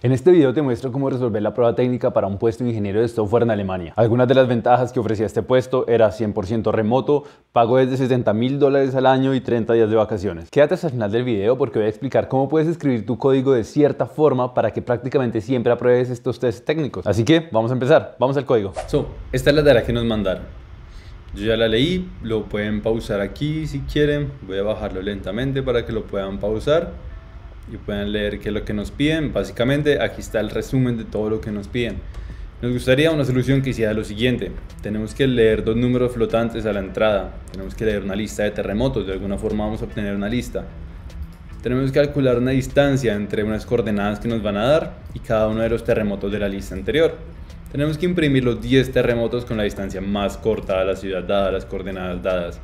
En este video te muestro cómo resolver la prueba técnica para un puesto de ingeniero de software en Alemania. Algunas de las ventajas que ofrecía este puesto era 100% remoto, pago desde $60.000 al año y 30 días de vacaciones. Quédate hasta el final del video porque voy a explicar cómo puedes escribir tu código de cierta forma para que prácticamente siempre apruebes estos test técnicos. Así que vamos a empezar, vamos al código. Esta es la tarea que nos mandaron. Yo ya la leí, lo pueden pausar aquí si quieren. Voy a bajarlo lentamente para que lo puedan pausar y puedan leer qué es lo que nos piden. Básicamente aquí está el resumen de todo lo que nos piden. Nos gustaría una solución que hiciera lo siguiente: tenemos que leer dos números flotantes a la entrada, tenemos que leer una lista de terremotos, de alguna forma vamos a obtener una lista, tenemos que calcular una distancia entre unas coordenadas que nos van a dar y cada uno de los terremotos de la lista anterior. Tenemos que imprimir los 10 terremotos con la distancia más corta a la ciudad dada, las coordenadas dadas.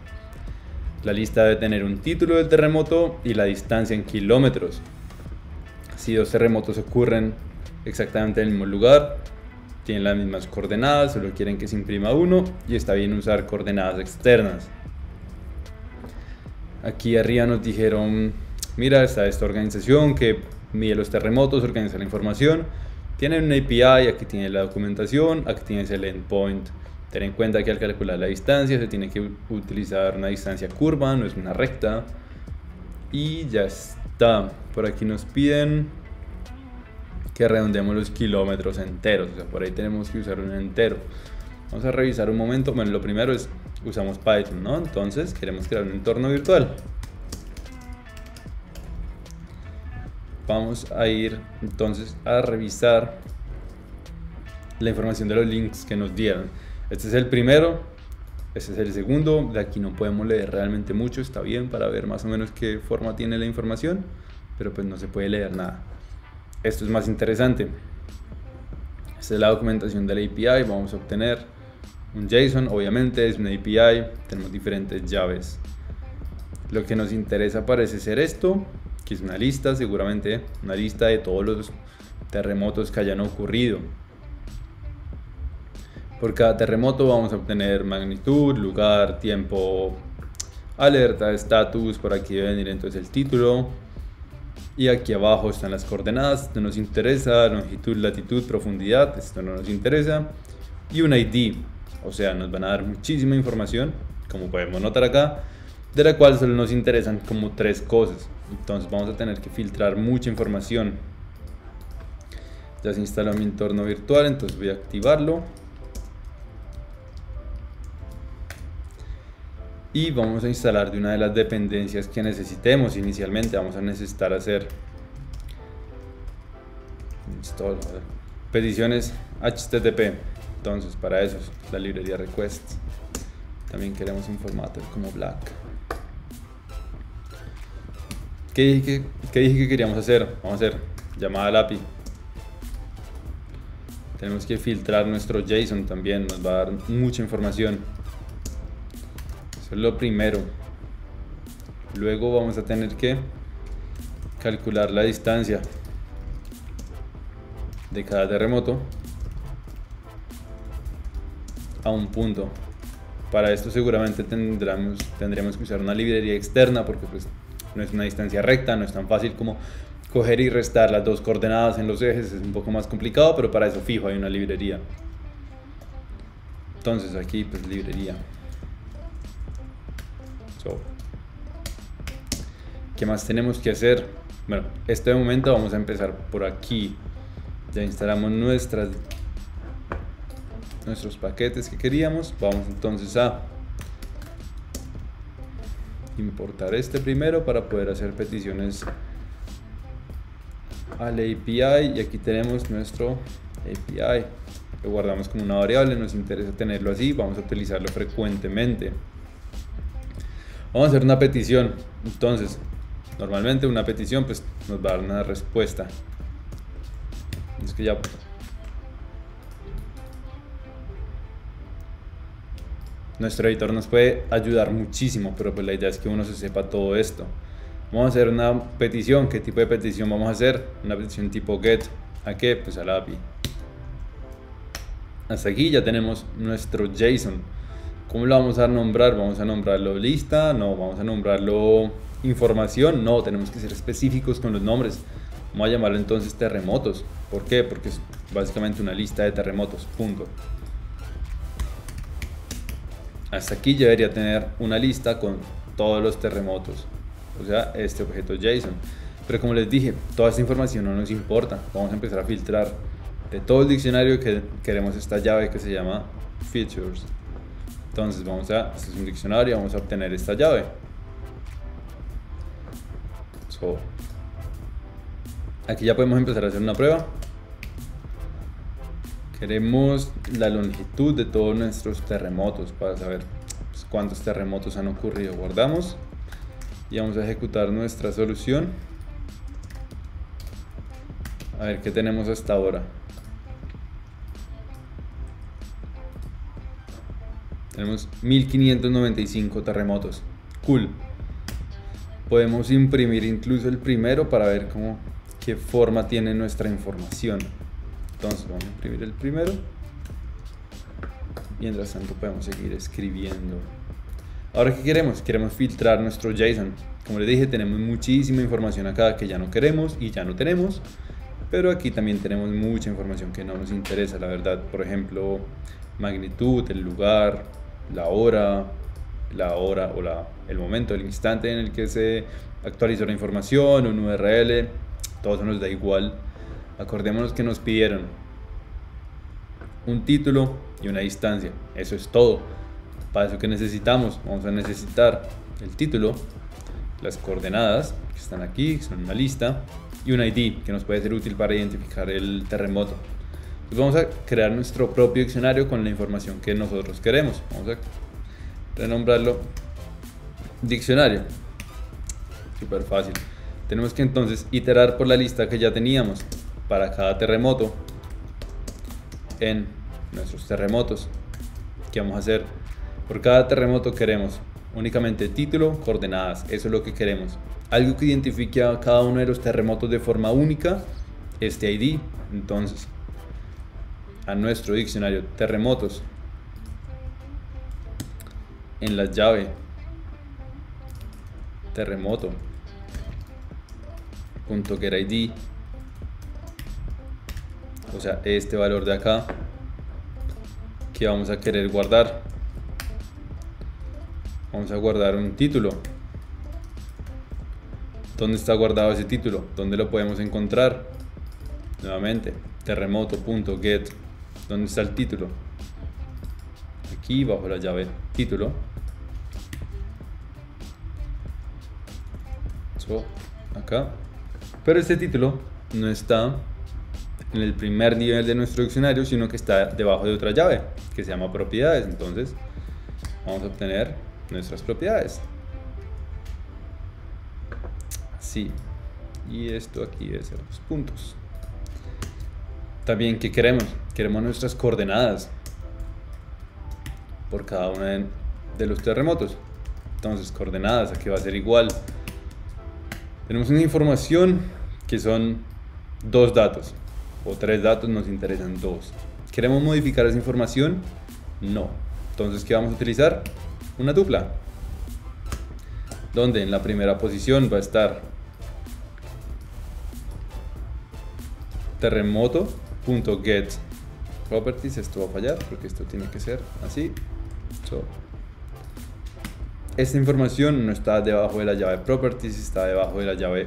La lista debe tener un título del terremoto y la distancia en kilómetros. Si dos terremotos ocurren exactamente en el mismo lugar, tienen las mismas coordenadas, solo quieren que se imprima uno y está bien usar coordenadas externas. Aquí arriba nos dijeron, mira, está esta organización que mide los terremotos, organiza la información, tiene una API, aquí tiene la documentación, aquí tienes el endpoint. Ten en cuenta que al calcular la distancia se tiene que utilizar una distancia curva, no es una recta. Y ya está. Por aquí nos piden que redondeemos los kilómetros enteros. O sea, por ahí tenemos que usar un entero. Vamos a revisar un momento. Bueno, lo primero es, usamos Python, ¿no? Entonces queremos crear un entorno virtual. Vamos a ir entonces a revisar la información de los links que nos dieron. Este es el primero, este es el segundo. De aquí no podemos leer realmente mucho, está bien para ver más o menos qué forma tiene la información, pero pues no se puede leer nada. Esto es más interesante. Esta es la documentación de la API. Vamos a obtener un JSON, obviamente es una API, tenemos diferentes llaves. Lo que nos interesa parece ser esto, que es una lista, seguramente una lista de todos los terremotos que hayan ocurrido. Por cada terremoto vamos a obtener magnitud, lugar, tiempo, alerta, estatus. Por aquí debe venir entonces el título. Y aquí abajo están las coordenadas. Esto nos interesa, longitud, latitud, profundidad. Esto no nos interesa. Y un ID. O sea, nos van a dar muchísima información, como podemos notar acá, de la cual solo nos interesan como 3 cosas. Entonces vamos a tener que filtrar mucha información. Ya se instaló mi entorno virtual, entonces voy a activarlo. Y vamos a instalar de una de las dependencias que necesitemos. Inicialmente vamos a necesitar hacer peticiones HTTP. Entonces para eso es la librería request. También queremos un formato como black. ¿Qué dije que queríamos hacer? Vamos a hacer llamada al API. Tenemos que filtrar nuestro JSON también, nos va a dar mucha información. Eso es lo primero. Luego vamos a tener que calcular la distancia de cada terremoto a un punto. Para esto seguramente tendremos que usar una librería externa porque pues no es una distancia recta, no es tan fácil como coger y restar las dos coordenadas en los ejes, es un poco más complicado, pero para eso fijo hay una librería. Entonces aquí pues librería. ¿Qué más tenemos que hacer? Bueno, este momento vamos a empezar por aquí. Ya instalamos nuestros paquetes que queríamos. Vamos entonces a importar este primero para poder hacer peticiones a la API. Y aquí tenemos nuestro API. Lo guardamos como una variable, nos interesa tenerlo así, vamos a utilizarlo frecuentemente. Vamos a hacer una petición. Entonces, normalmente una petición pues nos va a dar una respuesta. Es que ya nuestro editor nos puede ayudar muchísimo, pero pues la idea es que uno se sepa todo esto. Vamos a hacer una petición. ¿Qué tipo de petición vamos a hacer? Una petición tipo get. ¿A qué? Pues a la API. Hasta aquí ya tenemos nuestro JSON. ¿Cómo lo vamos a nombrar? ¿Vamos a nombrarlo lista? No. ¿Vamos a nombrarlo información? No, tenemos que ser específicos con los nombres. Vamos a llamarlo entonces terremotos. ¿Por qué? Porque es básicamente una lista de terremotos, punto. Hasta aquí ya debería tener una lista con todos los terremotos, o sea, este objeto JSON. Pero como les dije, toda esta información no nos importa. Vamos a empezar a filtrar de todo el diccionario que queremos esta llave que se llama features. Entonces este es un diccionario, vamos a obtener esta llave. Aquí ya podemos empezar a hacer una prueba. Queremos la longitud de todos nuestros terremotos para saber pues, cuántos terremotos han ocurrido. Guardamos y vamos a ejecutar nuestra solución. A ver qué tenemos hasta ahora. Tenemos 1595 terremotos. Cool. Podemos imprimir incluso el primero para ver qué forma tiene nuestra información. Entonces vamos a imprimir el primero. Mientras tanto podemos seguir escribiendo. Ahora, ¿qué queremos? Queremos filtrar nuestro JSON. Como les dije, tenemos muchísima información acá que ya no queremos y ya no tenemos. Pero aquí también tenemos mucha información que no nos interesa, la verdad. Por ejemplo, magnitud, el lugar, la hora o el momento, el instante en el que se actualizó la información, un URL. Todo eso nos da igual. Acordémonos que nos pidieron un título y una distancia. Eso es todo. Para eso que necesitamos, vamos a necesitar el título, las coordenadas que están aquí, que son una lista, y un ID que nos puede ser útil para identificar el terremoto. Entonces vamos a crear nuestro propio diccionario con la información que nosotros queremos. Vamos a renombrarlo diccionario. Súper fácil. Tenemos que entonces iterar por la lista que ya teníamos para cada terremoto en nuestros terremotos. ¿Qué vamos a hacer? Por cada terremoto queremos únicamente título, coordenadas. Eso es lo que queremos. Algo que identifique a cada uno de los terremotos de forma única, este ID. Entonces, a nuestro diccionario terremotos, en la llave terremoto.getID, o sea, este valor de acá que vamos a querer guardar. Vamos a guardar un título. ¿Dónde está guardado ese título? ¿Dónde lo podemos encontrar? Nuevamente, terremoto.get. ¿Dónde está el título? Aquí bajo la llave título. Acá. Pero este título no está en el primer nivel de nuestro diccionario, sino que está debajo de otra llave que se llama propiedades. Entonces vamos a obtener nuestras propiedades. Así. Y esto aquí debe ser los puntos. También, ¿qué queremos? Queremos nuestras coordenadas por cada uno de los terremotos. Entonces, coordenadas, aquí va a ser igual. Tenemos una información que son 2 datos o 3 datos, nos interesan 2. ¿Queremos modificar esa información? No. Entonces, ¿qué vamos a utilizar? Una tupla, donde en la primera posición va a estar terremoto.get properties. Esto va a fallar porque esto tiene que ser así. Esta información no está debajo de la llave properties, está debajo de la llave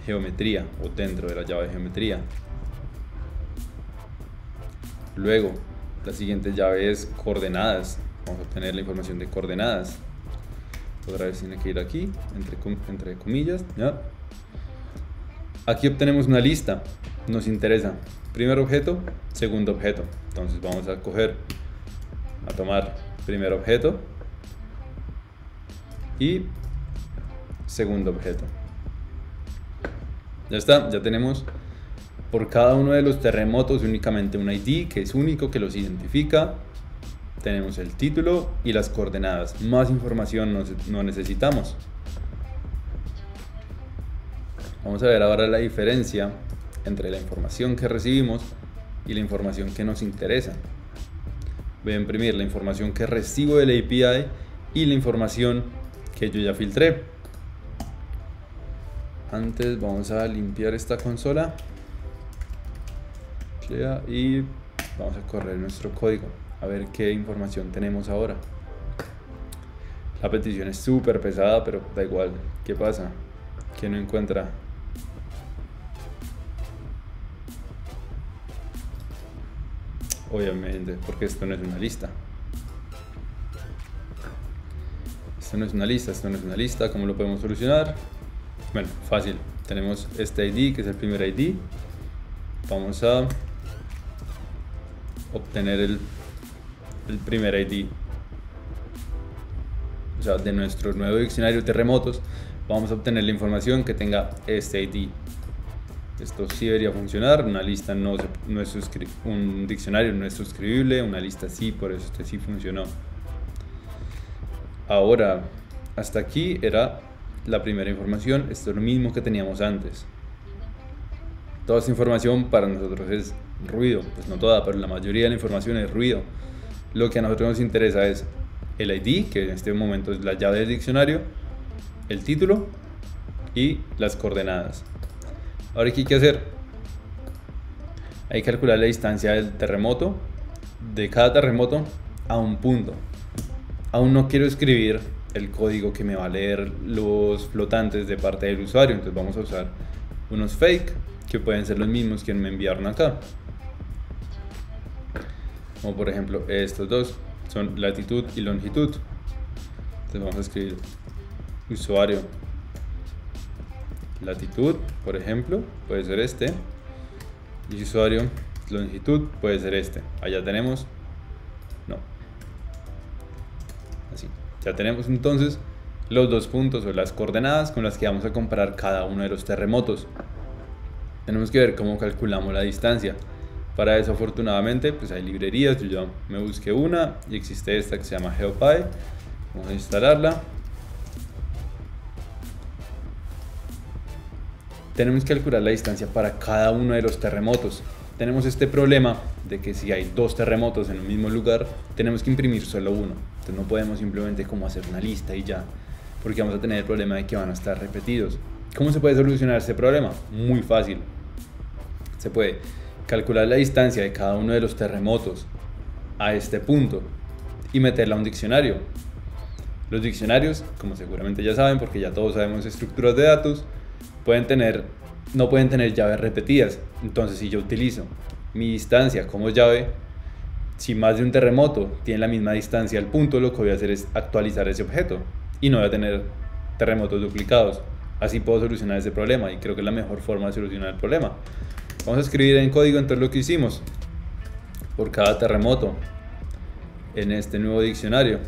geometría o dentro de la llave geometría. Luego, la siguiente llave es coordenadas. Vamos a obtener la información de coordenadas. Otra vez tiene que ir aquí, entre comillas. ¿Ya? Aquí obtenemos una lista. Nos interesa primer objeto, segundo objeto. Entonces vamos a tomar primer objeto y segundo objeto. Ya está, ya tenemos por cada uno de los terremotos únicamente un ID que es único, que los identifica. Tenemos el título y las coordenadas. Más información no necesitamos. Vamos a ver ahora la diferencia entre la información que recibimos y la información que nos interesa. Voy a imprimir la información que recibo de la API y la información que yo ya filtré. antes vamos a limpiar esta consola y vamos a correr nuestro código a ver qué información tenemos ahora. La petición es súper pesada, pero da igual. ¿Qué pasa? ¿Qué no encuentra? Obviamente, porque esto no es una lista. Esto no es una lista, esto no es una lista. ¿Cómo lo podemos solucionar? Bueno, fácil. Tenemos este ID, que es el primer ID. Vamos a obtener el primer ID. O sea, de nuestro nuevo diccionario de terremotos, vamos a obtener la información que tenga este ID. Esto sí debería funcionar. Una lista no es un diccionario no es suscribible, una lista sí, por eso este sí funcionó. Ahora, hasta aquí era la primera información. Esto es lo mismo que teníamos antes. Toda esta información para nosotros es ruido, pues no toda, pero la mayoría de la información es ruido. Lo que a nosotros nos interesa es el ID, que en este momento es la llave del diccionario, el título y las coordenadas. Ahora, ¿qué hay que hacer? Hay que calcular la distancia del terremoto, de cada terremoto a un punto. Aún no quiero escribir el código que me va a leer los flotantes de parte del usuario, entonces vamos a usar unos fake que pueden ser los mismos que me enviaron acá. Como por ejemplo estos dos son latitud y longitud. Entonces vamos a escribir usuario latitud, por ejemplo, puede ser este, y usuario longitud puede ser este. Allá tenemos, no, así. Ya tenemos entonces los dos puntos o las coordenadas con las que vamos a comparar cada uno de los terremotos. Tenemos que ver cómo calculamos la distancia. Para eso, afortunadamente, pues hay librerías. Yo ya me busqué una y existe esta que se llama GeoPy. Vamos a instalarla. Tenemos que calcular la distancia para cada uno de los terremotos. Tenemos este problema de que si hay dos terremotos en un mismo lugar, tenemos que imprimir solo uno. Entonces no podemos simplemente como hacer una lista y ya, porque vamos a tener el problema de que van a estar repetidos. ¿Cómo se puede solucionar este problema? Muy fácil. Se puede calcular la distancia de cada uno de los terremotos a este punto y meterla a un diccionario. Los diccionarios, como seguramente ya saben, porque ya todos sabemos estructuras de datos, no pueden tener llaves repetidas. Entonces, si yo utilizo mi distancia como llave, si más de un terremoto tiene la misma distancia al punto, lo que voy a hacer es actualizar ese objeto y no voy a tener terremotos duplicados. Así puedo solucionar ese problema y creo que es la mejor forma de solucionar el problema. Vamos a escribir en código entonces lo que hicimos por cada terremoto en este nuevo diccionario.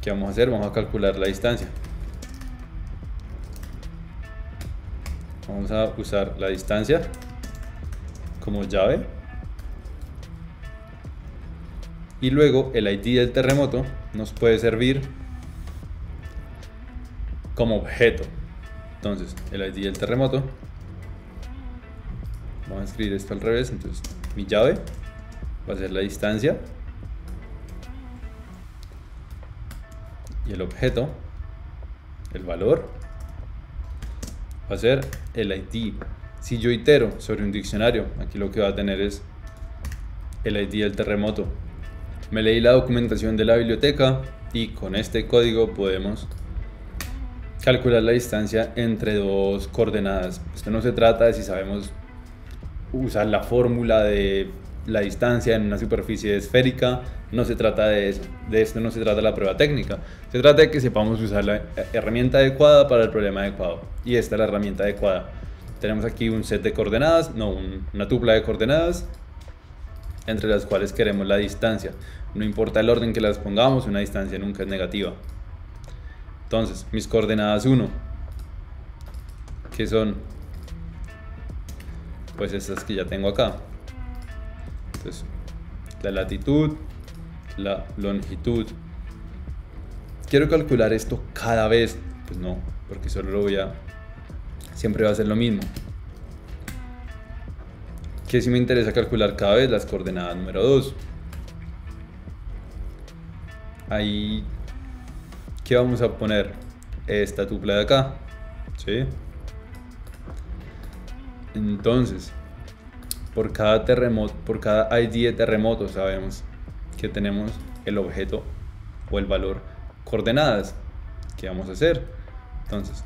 ¿Qué vamos a hacer? Vamos a calcular la distancia. Vamos a usar la distancia como llave y luego el ID del terremoto nos puede servir como objeto. Entonces el ID del terremoto, vamos a escribir esto al revés, entonces mi llave va a ser la distancia y el objeto, el valor, va a ser el ID. Si yo itero sobre un diccionario, aquí lo que va a tener es el ID del terremoto. Me leí la documentación de la biblioteca y con este código podemos calcular la distancia entre dos coordenadas. Esto no se trata de si sabemos usar la fórmula de la distancia en una superficie esférica, no se trata de eso. De esto no se trata la prueba técnica. Se trata de que sepamos usar la herramienta adecuada para el problema adecuado. Y esta es la herramienta adecuada. Tenemos aquí un set de coordenadas, una tupla de coordenadas entre las cuales queremos la distancia. No importa el orden que las pongamos, una distancia nunca es negativa. Entonces, mis coordenadas 1, que son pues estas que ya tengo acá. Entonces, la latitud, la longitud. Quiero calcular esto cada vez, pues no, porque solo siempre va a ser lo mismo. Que si me interesa calcular cada vez las coordenadas número 2. Ahí, ¿qué vamos a poner? esta tupla de acá, ¿sí? Entonces, por cada ID de terremoto sabemos que tenemos el objeto o el valor coordenadas. ¿Qué vamos a hacer? Entonces,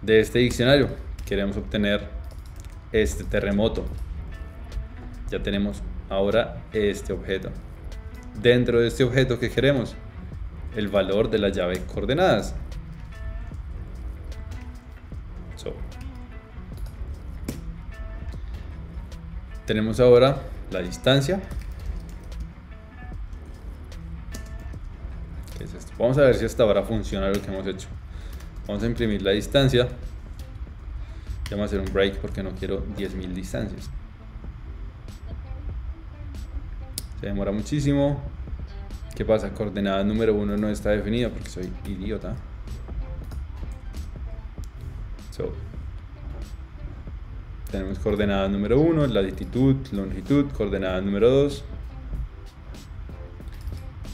de este diccionario queremos obtener este terremoto. Ya tenemos ahora este objeto. Dentro de este objeto, ¿qué queremos? El valor de la llave coordenadas. Tenemos ahora la distancia. ¿Qué es esto? Vamos a ver si hasta ahora funciona lo que hemos hecho. Vamos a imprimir la distancia. Vamos a hacer un break porque no quiero 10.000 distancias. Se demora muchísimo. ¿Qué pasa? Coordenada número 1 no está definida porque soy idiota. Tenemos coordenada número 1, latitud, longitud, coordenada número 2.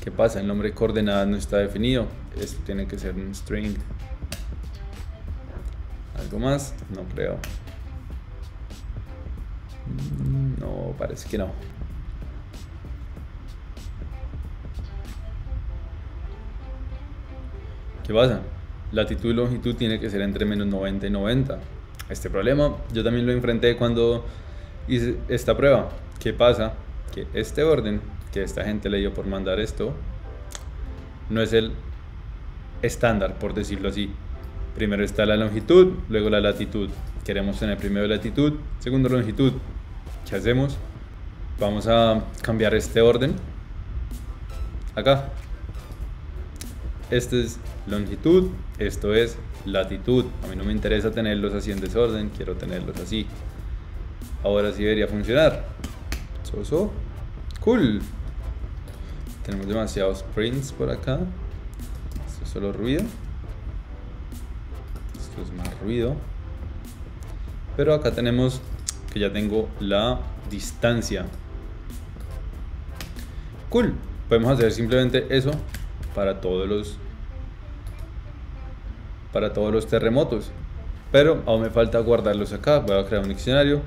¿Qué pasa? El nombre coordenadas no está definido. Esto tiene que ser un string. ¿Algo más? No creo. No, parece que no. ¿Qué pasa? Latitud y longitud tiene que ser entre menos 90 y 90. Este problema yo también lo enfrenté cuando hice esta prueba. ¿Qué pasa? Que este orden que esta gente le dio por mandar esto no es el estándar, por decirlo así. Primero está la longitud, luego la latitud. Queremos tener primero latitud, segundo longitud. ¿Qué hacemos? Vamos a cambiar este orden. Acá. Este es longitud, esto es latitud. A mí no me interesa tenerlos así en desorden, quiero tenerlos así. Ahora sí debería funcionar. Cool. Tenemos demasiados prints por acá. Esto es solo ruido. Esto es más ruido. Pero acá tenemos que ya tengo la distancia. Cool. Podemos hacer simplemente eso para todos los terremotos, pero aún me falta guardarlos acá. Voy a crear un diccionario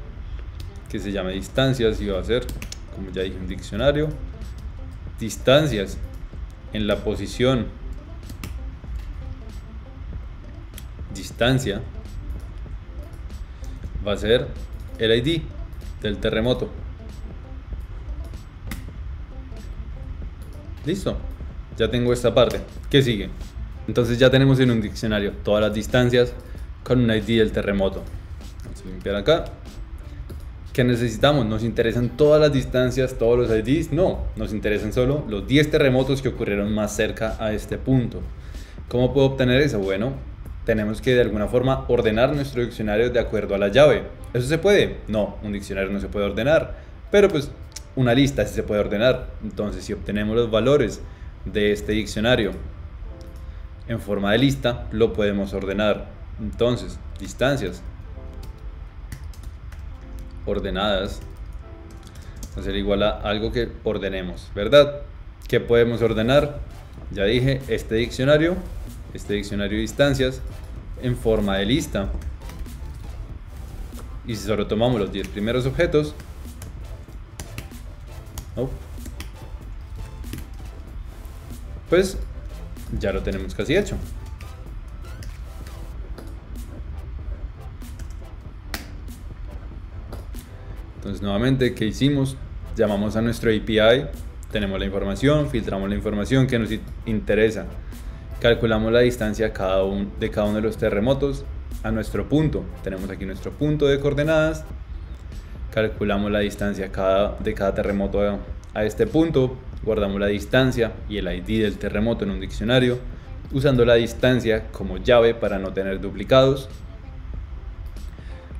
que se llame distancias y va a ser, como ya dije, un diccionario distancias en la posición distancia va a ser el ID del terremoto. Listo, ya tengo esta parte. ¿Qué sigue? Entonces ya tenemos en un diccionario todas las distancias con un ID del terremoto. Vamos a limpiar acá. ¿Qué necesitamos? ¿Nos interesan todas las distancias, todos los IDs? No, nos interesan solo los 10 terremotos que ocurrieron más cerca a este punto. ¿Cómo puedo obtener eso? Bueno, tenemos que de alguna forma ordenar nuestro diccionario de acuerdo a la llave. ¿Eso se puede? No, un diccionario no se puede ordenar, pero pues una lista sí se puede ordenar. Entonces, si obtenemos los valores de este diccionario en forma de lista, lo podemos ordenar. Entonces, distancias ordenadas va a ser igual a algo que ordenemos, ¿verdad? ¿Qué podemos ordenar? Ya dije, este diccionario de distancias en forma de lista. Y si solo tomamos los 10 primeros objetos, pues ya lo tenemos casi hecho. Entonces nuevamente, ¿qué hicimos? Llamamos a nuestro API, tenemos la información, filtramos la información que nos interesa, calculamos la distancia de cada uno de los terremotos a nuestro punto. Tenemos aquí nuestro punto de coordenadas, calculamos la distancia de cada terremoto a este punto, guardamos la distancia y el ID del terremoto en un diccionario, usando la distancia como llave para no tener duplicados.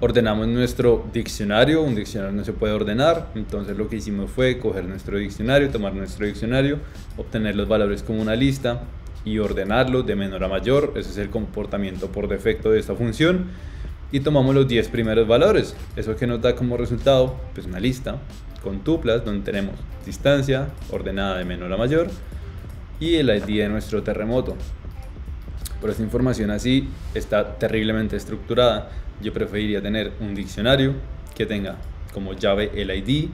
Ordenamos nuestro diccionario. Un diccionario no se puede ordenar, entonces lo que hicimos fue coger nuestro diccionario, tomar nuestro diccionario, obtener los valores como una lista y ordenarlo de menor a mayor. Ese es el comportamiento por defecto de esta función. Y tomamos los 10 primeros valores. Eso que nos da como resultado, pues una lista con tuplas donde tenemos distancia ordenada de menor a mayor, y el ID de nuestro terremoto. Pero esta información así está terriblemente estructurada. Yo preferiría tener un diccionario que tenga como llave el ID,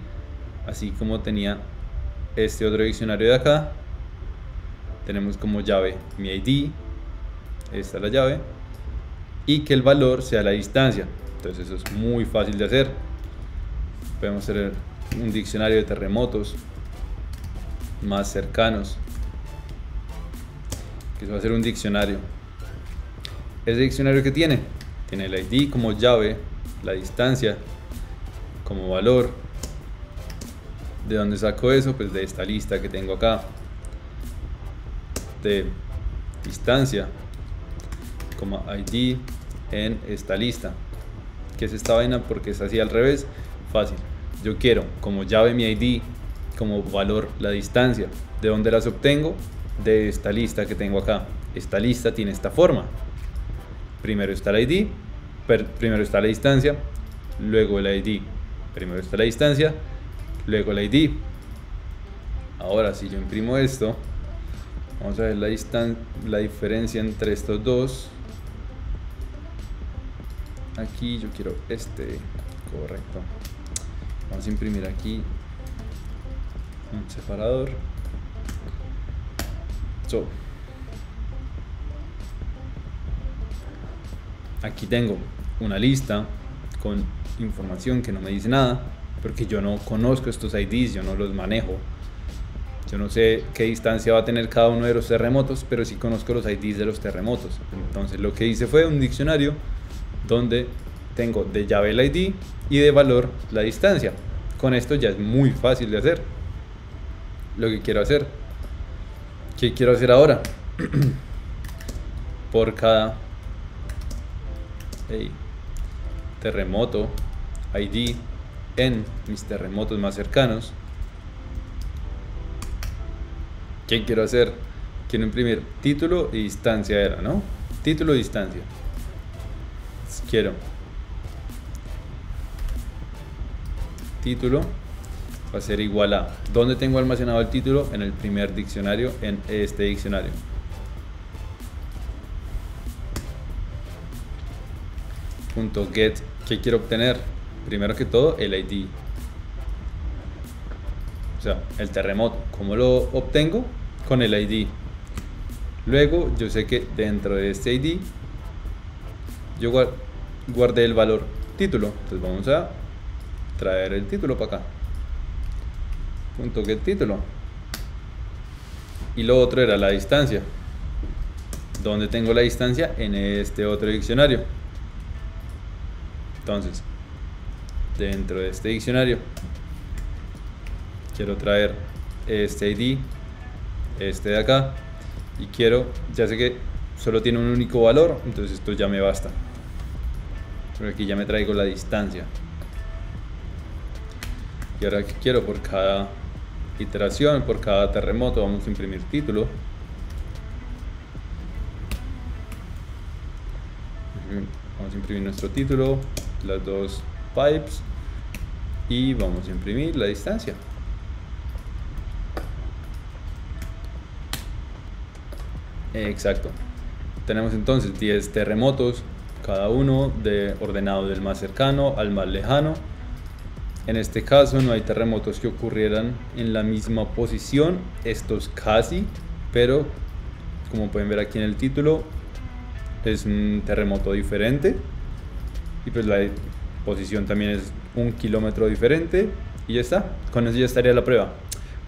así como tenía este otro diccionario de acá. Tenemos como llave mi ID, esta es la llave, y que el valor sea la distancia. Entonces eso es muy fácil de hacer. Podemos hacer un diccionario de terremotos más cercanos, que eso va a ser un diccionario. Ese diccionario que tiene el ID como llave, la distancia como valor. ¿De dónde saco eso? Pues de esta lista que tengo acá de distancia como ID en esta lista. ¿Qué es esta vaina? Porque es así al revés. Fácil. Yo quiero como llave mi ID, como valor la distancia. ¿De dónde las obtengo? De esta lista que tengo acá. Esta lista tiene esta forma. Primero está el ID, primero está la distancia, luego el ID. Primero está la distancia, luego el ID. Ahora si yo imprimo esto, vamos a ver la diferencia entre estos dos. Aquí yo quiero este, correcto. Vamos a imprimir aquí un separador. Aquí tengo una lista con información que no me dice nada, porque yo no conozco estos IDs, yo no los manejo. Yo no sé qué distancia va a tener cada uno de los terremotos, pero sí conozco los IDs de los terremotos. Entonces lo que hice fue un diccionario donde tengo de llave el ID y de valor la distancia. Con esto ya es muy fácil de hacer. Lo que quiero hacer, ¿qué quiero hacer ahora? Por cada terremoto ID en mis terremotos más cercanos, ¿qué quiero hacer? Quiero imprimir título y distancia, era, ¿no? Título y distancia. Entonces, quiero título va a ser igual a ¿dónde tengo almacenado el título? En el primer diccionario, en este diccionario. .get, ¿qué quiero obtener? Primero que todo el ID, o sea, el terremoto. ¿Cómo lo obtengo? Con el ID. Luego yo sé que dentro de este ID yo guardé el valor título, entonces vamos a traer el título para acá. .get título. Y lo otro era la distancia. ¿Dónde tengo la distancia? En este otro diccionario. Entonces, dentro de este diccionario quiero traer este ID, este de acá, y quiero, ya sé que solo tiene un único valor, entonces esto ya me basta. Pero aquí ya me traigo la distancia. Y ahora que quiero, por cada iteración, por cada terremoto, vamos a imprimir título. Vamos a imprimir nuestro título, las dos pipes, y vamos a imprimir la distancia. Exacto. Tenemos entonces 10 terremotos, cada uno ordenado del más cercano al más lejano. En este caso no hay terremotos que ocurrieran en la misma posición, estos casi, pero como pueden ver aquí en el título, es un terremoto diferente, y pues la posición también es 1 kilómetro diferente, y ya está. Con eso ya estaría la prueba.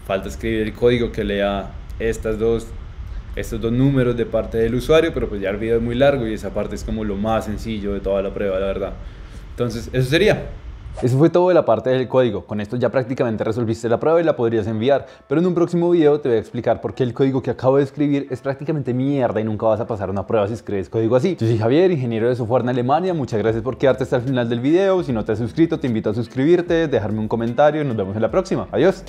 Falta escribir el código que lea estos dos números de parte del usuario, pero pues ya el video es muy largo y esa parte es como lo más sencillo de toda la prueba, la verdad. Entonces eso sería. Eso fue todo de la parte del código. Con esto ya prácticamente resolviste la prueba y la podrías enviar. Pero en un próximo video te voy a explicar por qué el código que acabo de escribir es prácticamente mierda y nunca vas a pasar una prueba si escribes código así. Yo soy Javier, ingeniero de software en Alemania. Muchas gracias por quedarte hasta el final del video. Si no te has suscrito, te invito a suscribirte, dejarme un comentario y nos vemos en la próxima. Adiós.